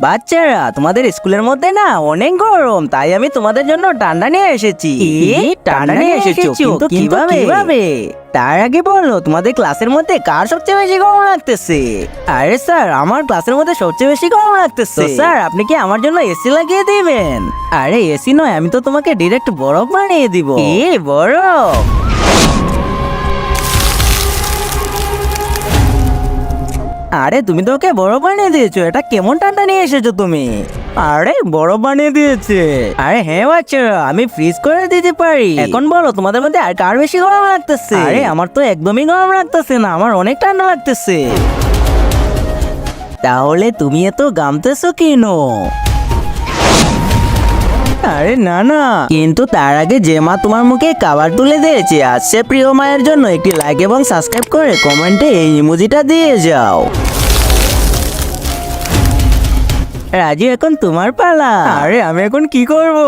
বাচ্চারা, তোমাদের স্কুলের মধ্যে না অনেক গরম, তাই আমি তোমাদের জন্য ঠান্ডা নিয়ে এসেছি। ঠান্ডা নিয়ে এসেছো? কিন্তু কিভাবে? তার আগে বলো, তোমাদের ক্লাসের মধ্যে কার সবচেয়ে বেশি গরম লাগতেছে? আরে স্যার, আমার ক্লাসের মধ্যে সবচেয়ে বেশি গরম লাগতেছে। স্যার, আপনি কি আমার জন্য এসি লাগিয়ে দিবেন? আরে এসি নয়, আমি তো তোমাকে ডিরেক্ট বরফ বানিয়ে দিব। বরফ? আরে তুমি তো ওকে বরফ বানিয়ে দিয়েছো, এটা কেমন ঠান্ডা নিয়ে এসেছো তুমি? আরে বরফ বানিয়ে দিয়েছে? আরে হ্যাঁ বাচ্চারা, আমি ফ্রিজ করে দিতে পারি। এখন বলো, তোমাদের মধ্যে আর কার বেশি গরম লাগতেছে? আরে আমার তো একদমই গরম লাগতেছে না, আমার অনেক ঠান্ডা লাগতেছে। তাহলে তুমি এত গামতেছো কেন? আরে না না, কিন্তু তার আগে যে মা তোমার মুখে খাবার তুলে দিয়েছে, আজ সে প্রিয় মায়ের জন্য একটি লাইক এবং সাবস্ক্রাইব করে কমেন্টে এই ইমোজিটা দিয়ে যাও। রাজু, এখন তোমার পালা। আরে আমি এখন কি করব?